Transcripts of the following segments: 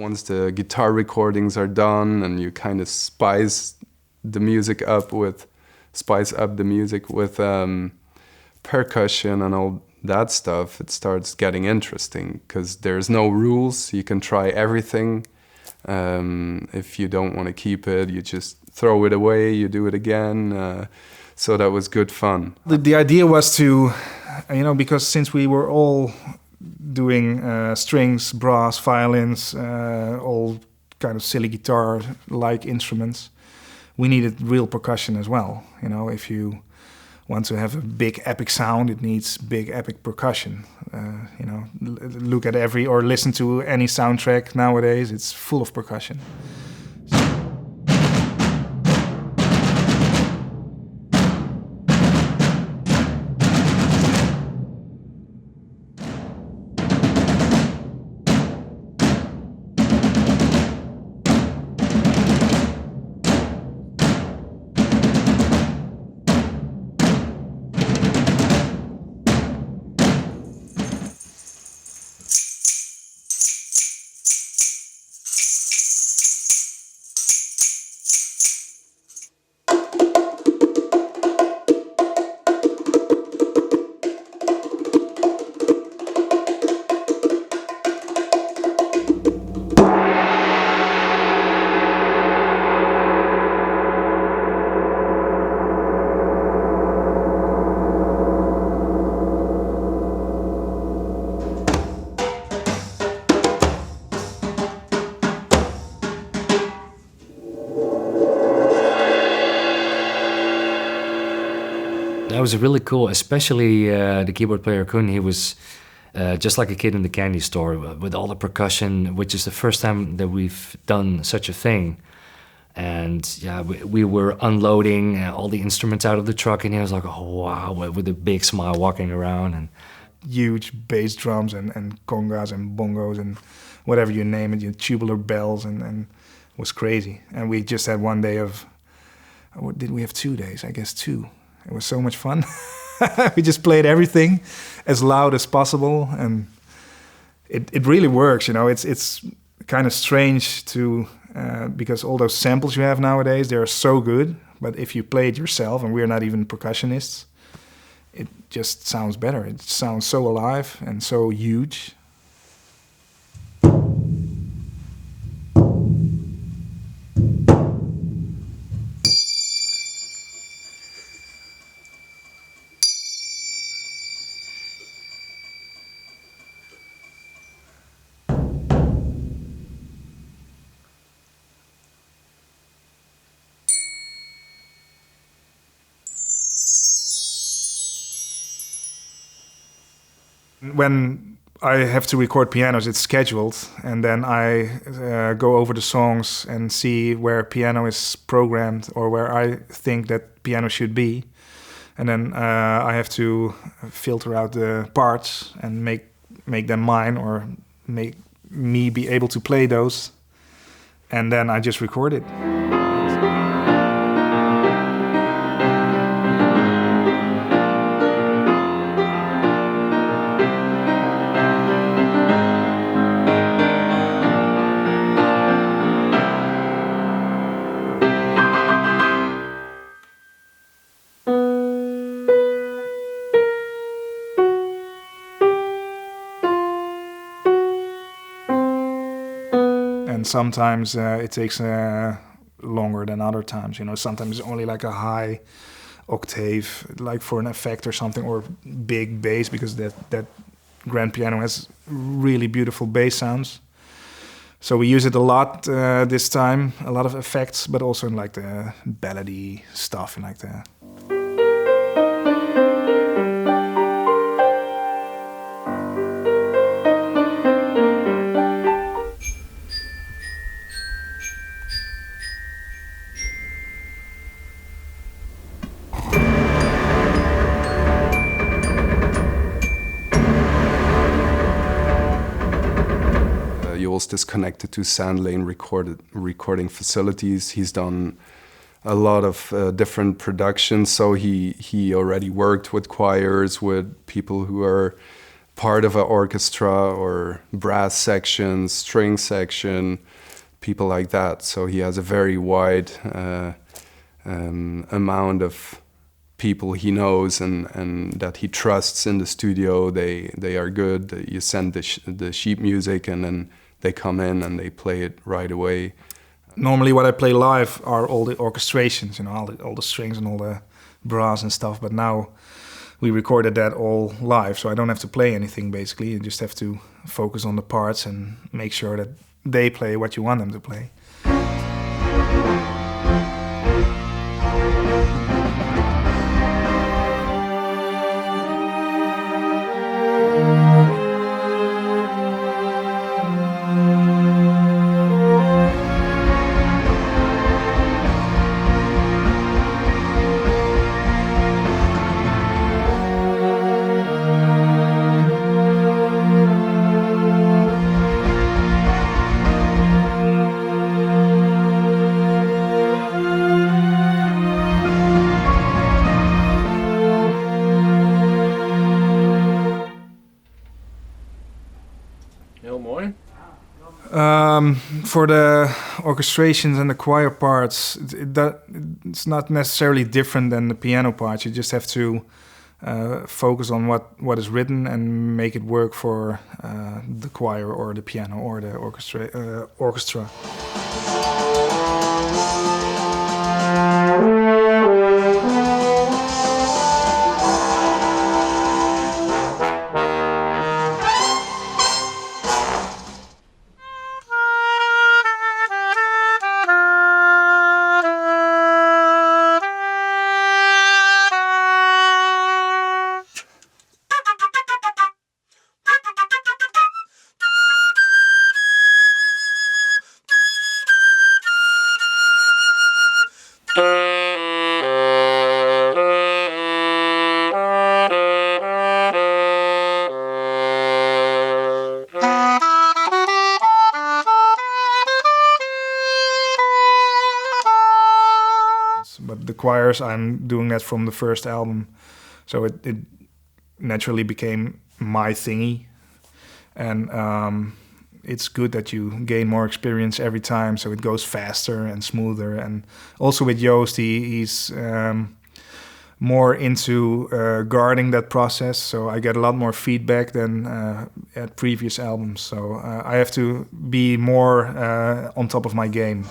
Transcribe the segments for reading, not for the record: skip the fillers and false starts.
Once the guitar recordings are done and you kind of spice up the music with percussion and all that stuff, it starts getting interesting because there's no rules. You can try everything. If you don't want to keep it, you just throw it away, you do it again. So that was good fun. The idea was to, because since we were all doing strings, brass, violins, all kind of silly guitar-like instruments, we needed real percussion as well. If you want to have a big epic sound, it needs big epic percussion. Look at or listen to any soundtrack nowadays, it's full of percussion. That was really cool, especially the keyboard player Koen. He was just like a kid in the candy store with all the percussion, which is the first time that we've done such a thing. And yeah, we were unloading all the instruments out of the truck, and he was like, oh wow, with a big smile walking around. And huge bass drums and congas and bongos and whatever you name it, tubular bells, and it was crazy. And we just had one day of, what did we have 2 days? I guess 2. It was so much fun. We just played everything as loud as possible, and it really works. It's kind of strange to because all those samples you have nowadays, they are so good. But if you play it yourself, and we're not even percussionists, it just sounds better. It sounds so alive and so huge. When I have to record pianos, it's scheduled, and then I go over the songs and see where piano is programmed or where I think that piano should be. And then I have to filter out the parts and make them mine, or make me be able to play those. And then I just record it. And sometimes it takes longer than other times. Sometimes it's only like a high octave, like for an effect or something, or big bass, because that grand piano has really beautiful bass sounds. So we use it a lot this time, a lot of effects, but also in like the ballady stuff and like the. Is connected to Sandlane recording facilities. He's done a lot of different productions, so he already worked with choirs, with people who are part of an orchestra or brass section, string section, people like that. So he has a very wide amount of people he knows and that he trusts in the studio. They are good. You send the sheet music and then they come in and they play it right away. Normally what I play live are all the orchestrations, you know, all the strings and all the brass and stuff, but now we recorded that all live, so I don't have to play anything basically. You just have to focus on the parts and make sure that they play what you want them to play. For the orchestrations and the choir parts, it's not necessarily different than the piano parts. You just have to focus on what is written and make it work for the choir or the piano or the orchestra. But the choirs, I'm doing that from the first album, so it naturally became my thingy, and it's good that you gain more experience every time, so it goes faster and smoother. And also with Joost, he's more into guarding that process, so I get a lot more feedback than at previous albums, so I have to be more on top of my game.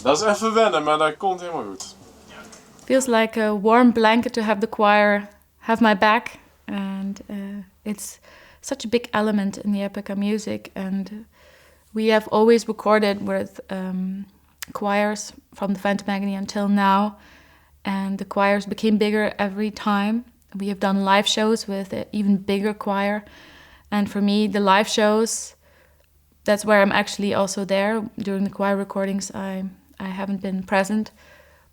Dat is even wennen, maar dat komt helemaal goed. Feels like a warm blanket to have the choir have my back, and it's such a big element in the EPICA music. And we have always recorded with choirs from the Phantom Agony until now, and the choirs became bigger every time. We have done live shows with an even bigger choir, and for me, the live shows, that's where I'm actually also there. During the choir recordings, I haven't been present,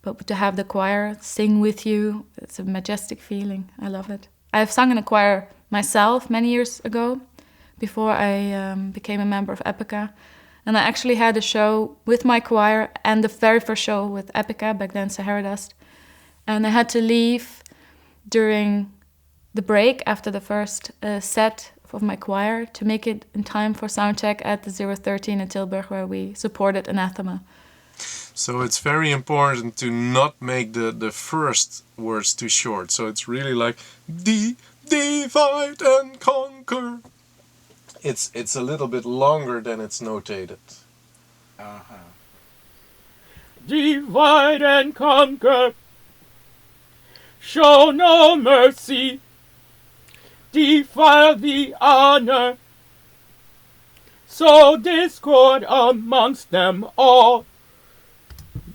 but to have the choir sing with you, it's a majestic feeling. I love it. I've sung in a choir myself many years ago, before I became a member of EPICA. And I actually had a show with my choir and the very first show with EPICA, back then Sahara Dust. And I had to leave during the break after the first set of my choir to make it in time for soundcheck at the 013 in Tilburg, where we supported Anathema. So it's very important to not make the first words too short. So it's really like divide and conquer. It's a little bit longer than it's notated. Divide and conquer. show no mercy, defile the honor, sow discord amongst them all.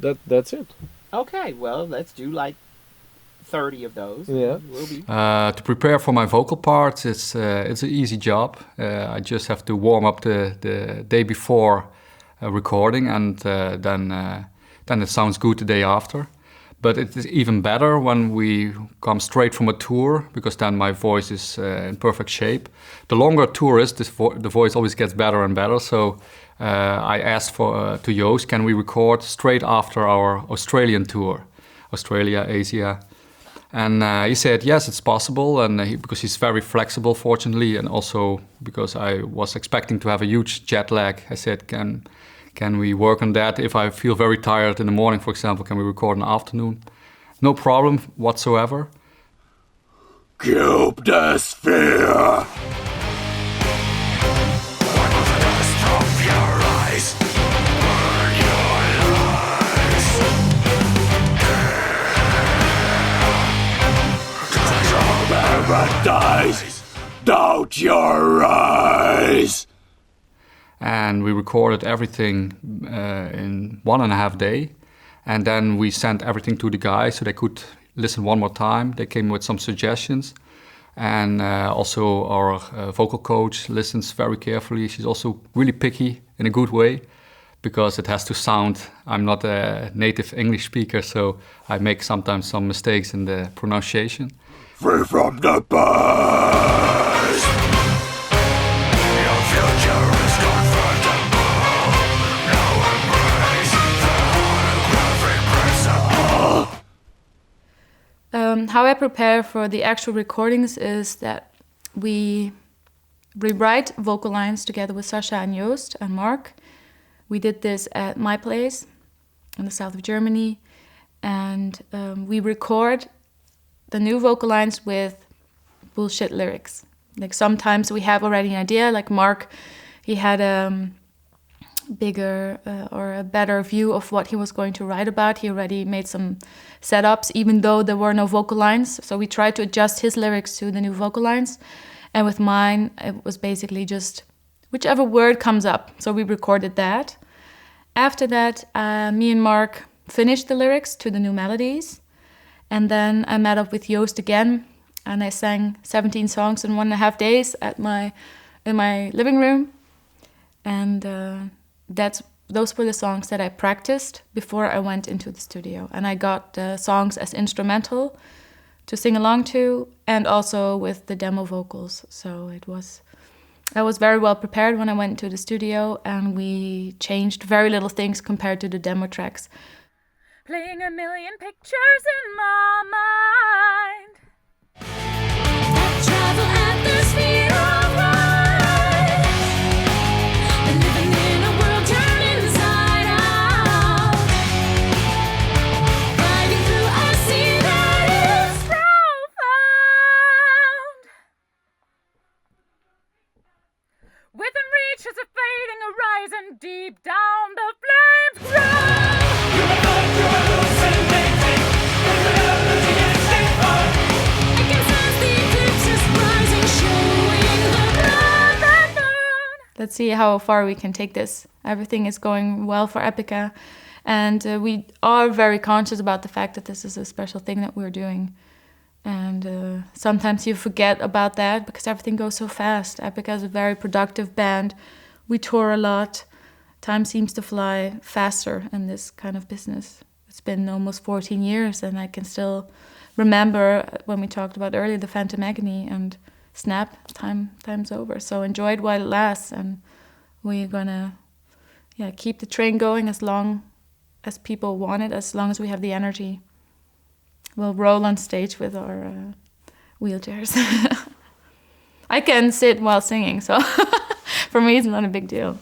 That's it. Okay, well, let's do like 30 of those. Yeah. We'll be. To prepare for my vocal parts, it's an easy job. I just have to warm up the day before recording, and then it sounds good the day after. But it is even better when we come straight from a tour, because then my voice is in perfect shape. The longer a tour is, the voice always gets better and better. So I asked to Joost, can we record straight after our Australian tour, Australia, Asia? And he said, yes, it's possible, and because he's very flexible, fortunately, and also because I was expecting to have a huge jet lag, I said, can we work on that? If I feel very tired in the morning, for example, can we record in the afternoon? No problem whatsoever. Cube the sphere. Paradise, doubt your eyes. And we recorded everything in 1.5 days. And then we sent everything to the guys so they could listen one more time. They came with some suggestions. And also our vocal coach listens very carefully. She's also really picky in a good way, because it has to sound. I'm not a native English speaker, so I make sometimes some mistakes in the pronunciation. Free from the past. Your future is comfortable. Now embrace the holographic principle. How I prepare for the actual recordings is that we rewrite vocal lines together with Sasha and Joost and Mark. We did this at my place in the south of Germany, and we record the new vocal lines with bullshit lyrics. Like sometimes we have already an idea, like Mark, he had a bigger or a better view of what he was going to write about. He already made some setups, even though there were no vocal lines. So we tried to adjust his lyrics to the new vocal lines. And with mine, it was basically just whichever word comes up. So we recorded that. After that, me and Mark finished the lyrics to the new melodies. And then I met up with Joost again, and I sang 17 songs in 1.5 days in my living room. And those were the songs that I practiced before I went into the studio. And I got the songs as instrumental to sing along to, and also with the demo vocals. So I was very well prepared when I went to the studio, and we changed very little things compared to the demo tracks. Playing a million pictures in my mind that travel at the speed of light, and living in a world turned inside out, gliding through a sea that is profound. Within reach is a fading horizon, deep down the flames grow. Let's see how far we can take this. Everything is going well for EPICA, and we are very conscious about the fact that this is a special thing that we're doing. And sometimes you forget about that because everything goes so fast. EPICA is a very productive band. We tour a lot. Time seems to fly faster in this kind of business. It's been almost 14 years, and I can still remember when we talked about earlier the Phantom Agony, and snap, time's over. So enjoy it while it lasts, and we're gonna keep the train going as long as people want it, as long as we have the energy. We'll roll on stage with our wheelchairs. I can sit while singing, so for me it's not a big deal.